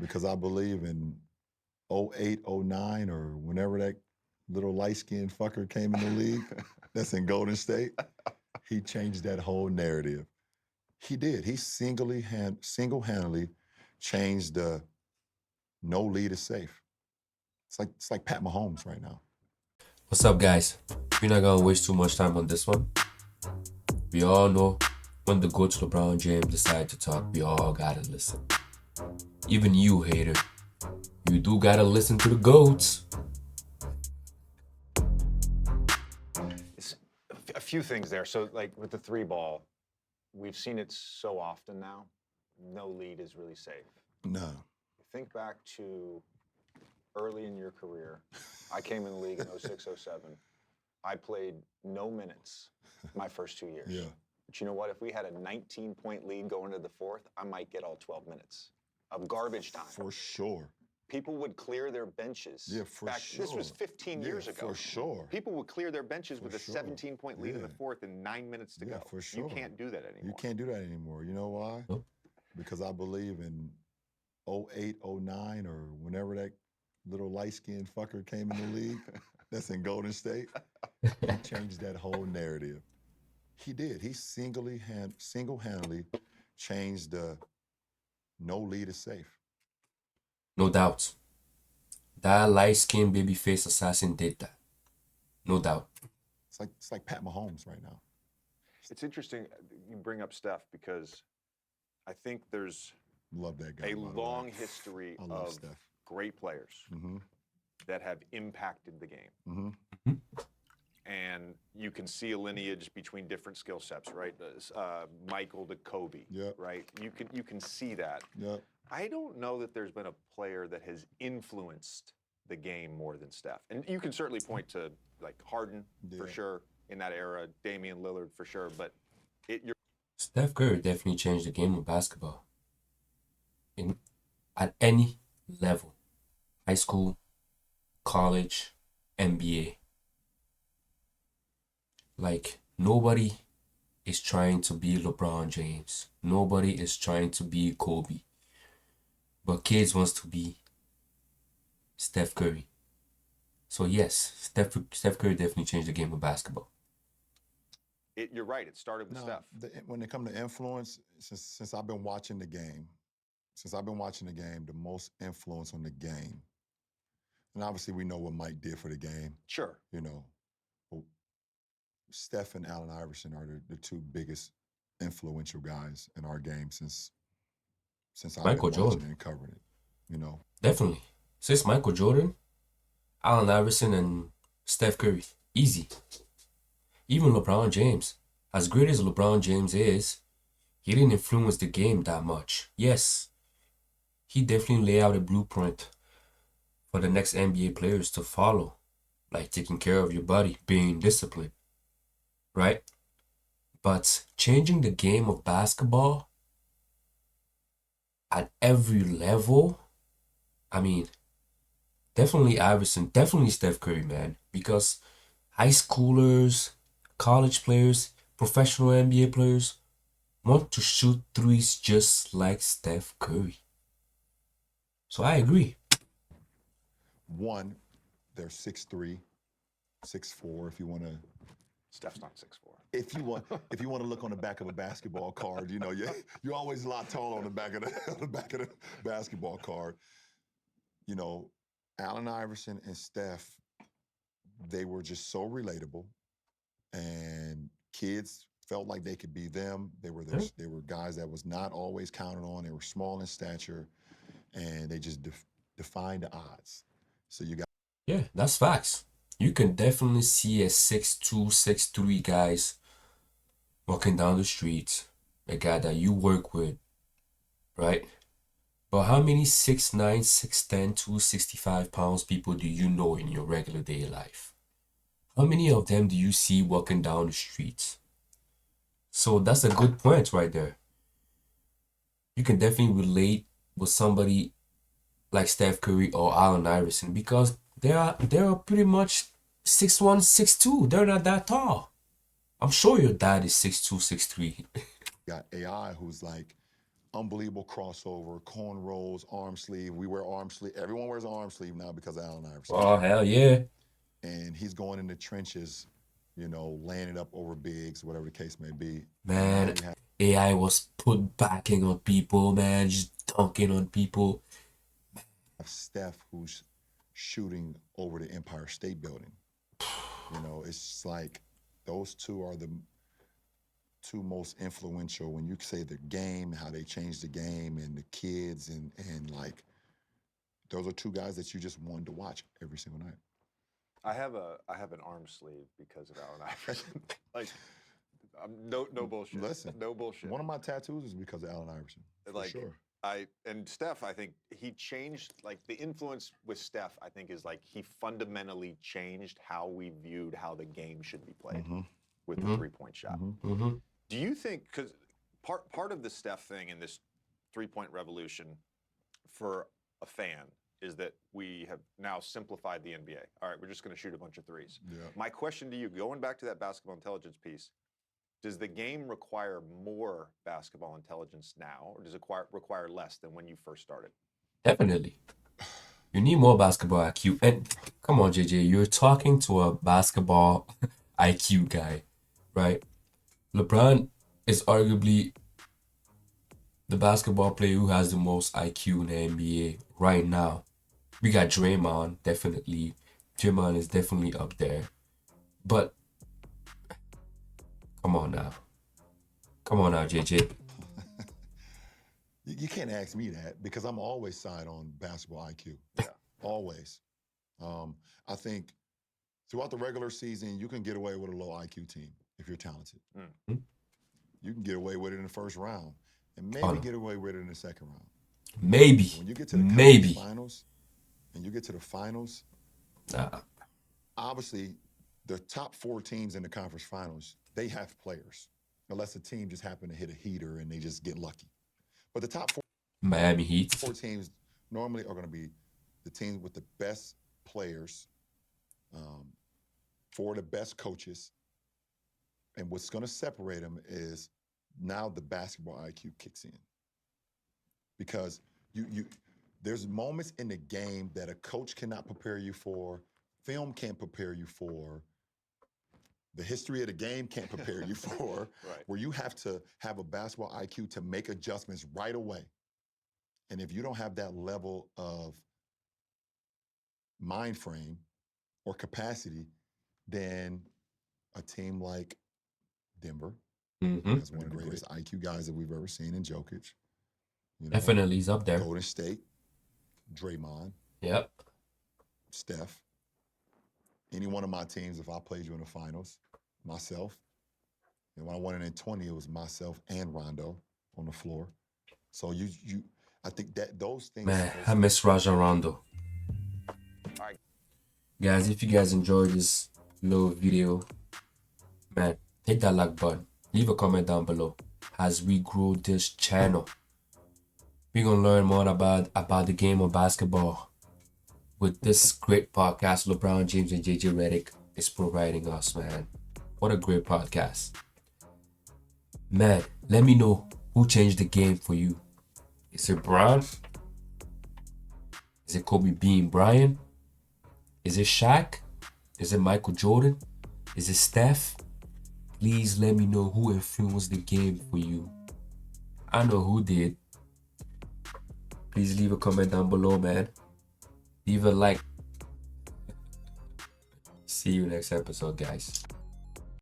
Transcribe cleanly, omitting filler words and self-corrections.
because I believe in '08, '09, or whenever that little light-skinned fucker came in the league that's in Golden State, he changed that whole narrative. He did. He single-handedly changed the no lead is safe. It's like Pat Mahomes right now. What's up, guys? We're not gonna waste too much time on this one. We all know when the GOAT LeBron James decide to talk, we all gotta listen. Even you, hater, you do gotta listen to the GOATs. It's a few things there. So, like with the three ball, we've seen it so often now. No lead is really safe. No. Think back to early in your career. I came in the league in '06, '07. I played no minutes my first 2 years. Yeah. But you know what? If we had a 19-point lead going into the fourth, I might get all 12 minutes of garbage time. For sure. People would clear their benches. Yeah, for sure. This was 15 years ago. For sure. People would clear their benches with a sure. 17-point lead in the Yeah. fourth and 9 minutes to Yeah, go. for sure. You can't do that anymore. You can't do that anymore. You know why? Nope. Because I believe in '08, '09, or whenever that little light-skinned fucker came in the league that's in Golden State, he changed that whole narrative. He did. He single-handedly changed the no lead is safe. No doubt. That light-skinned babyface assassin did that. No doubt. It's like Pat Mahomes right now. It's interesting you bring up Steph because I think there's Love that guy. a by the way. long history I love of Steph. great players Mm-hmm. that have impacted the game. Mm-hmm. And you can see a lineage between different skill sets, right? Michael to Kobe, Yep. right? You can see that. Yep. I don't know that there's been a player that has influenced the game more than Steph. And you can certainly point to like Harden for Yeah. sure in that era, Damian Lillard for sure, but you're Steph Curry definitely changed the game of basketball. At any level. High school, college, NBA. Like, nobody is trying to be LeBron James. Nobody is trying to be Kobe. But kids wants to be Steph Curry. So yes, Steph Curry definitely changed the game of basketball. you're right. It started with Steph. When it comes to influence, since I've been watching the game, the most influence on the game, and obviously we know what Mike did for the game. Sure. You know, well, Steph and Allen Iverson are the two biggest influential guys in our game since I've Michael been watching Jordan. it and covering it. You know, Definitely. Since Michael Jordan, Allen Iverson, and Steph Curry. Easy. Even LeBron James. As great as LeBron James is, he didn't influence the game that much. Yes, he definitely lay out a blueprint for the next NBA players to follow. Like taking care of your body, being disciplined. Right? But changing the game of basketball at every level, I mean, definitely Iverson, definitely Steph Curry, man. Because high schoolers, college players, professional NBA players want to shoot threes just like Steph Curry. So I agree. one, they're 6'3", 6'4", if you want to. Steph's not 6'4". If you want to look on the back of a basketball card, you know, you're always a lot taller on the back of the basketball card. You know, Allen Iverson and Steph, they were just so relatable, and kids felt like they could be them. They were guys that was not always counted on. They were small in stature, and they just defined the odds. So you got. Yeah, that's facts. You can definitely see a 6'2", 6'3" guys walking down the streets, a guy that you work with, right? But how many 6'9", 6'10", 265 pounds people do you know in your regular day life? How many of them do you see walking down the streets? So that's a good point right there. You can definitely relate with somebody like Steph Curry or Allen Iverson because they're pretty much 6'1", 6'2". They're not that tall. I'm sure your dad is 6'2", 6'3". Got AI who's like unbelievable crossover, cornrows, arm sleeve. We wear arm sleeve. Everyone wears an arm sleeve now because of Allen Iverson. Oh, hell yeah. And he's going in the trenches, laying it up over bigs, whatever the case may be. Man, AI was put backing on people, man, just dunking on people. Steph, who's shooting over the Empire State Building. It's like those two are the two most influential when you say the game, how they changed the game, and the kids, and like those are two guys that you just wanted to watch every single night. I have an arm sleeve because of Allen Iverson. Like, no bullshit. Listen, no bullshit. One of my tattoos is because of Allen Iverson. Like, for sure. And Steph, I think he changed, like, the influence with Steph, I think, is like he fundamentally changed how we viewed how the game should be played with the three-point shot. Do you think, because part of the Steph thing in this three-point revolution for a fan is that we have now simplified the NBA. All right, we're just going to shoot a bunch of threes. Yeah. My question to you, going back to that basketball intelligence piece, does the game require more basketball intelligence now, or does it require less than when you first started? Definitely. You need more basketball IQ. And come on, JJ, you're talking to a basketball IQ guy, right? LeBron is arguably the basketball player who has the most IQ in the NBA right now. We got Draymond, definitely. Draymond is definitely up there. But come on now, JJ. You can't ask me that because I'm always side on basketball IQ. Yeah. Always. I think throughout the regular season, you can get away with a low IQ team if you're talented. You can get away with it in the first round and maybe get away with it in the second round. Maybe. When you get to the conference finals and you get to the finals, obviously the top 4 teams in the conference finals, they have players. Unless a team just happened to hit a heater and they just get lucky. But the top 4 Miami Heat. 4 teams normally are going to be the teams with the best players, 4 of the best coaches. And what's going to separate them is now the basketball IQ kicks in. Because there's moments in the game that a coach cannot prepare you for, film can't prepare you for, the history of the game can't prepare you for, Right. where you have to have a basketball IQ to make adjustments right away. And if you don't have that level of mind frame or capacity, then a team like Denver has one of the greatest IQ guys that we've ever seen in Jokic. Definitely, he's up there. Golden State, Draymond, Yep. Steph. Any one of my teams, if I played you in the finals, myself. And when I won it in 20, it was myself and Rondo on the floor. So I think that those things. Man, I miss Rajon Rondo. Alright. Guys, if you guys enjoyed this little video, man, hit that like button. Leave a comment down below as we grow this channel. We're going to learn more about the game of basketball with this great podcast LeBron James and JJ Redick is providing us, man. What a great podcast. Man, let me know who changed the game for you. Is it Bron? Is it Kobe Bean Bryant? Is it Shaq? Is it Michael Jordan? Is it Steph? Please let me know who influenced the game for you. I know who did. Please leave a comment down below, man. Leave a like. See you next episode, guys.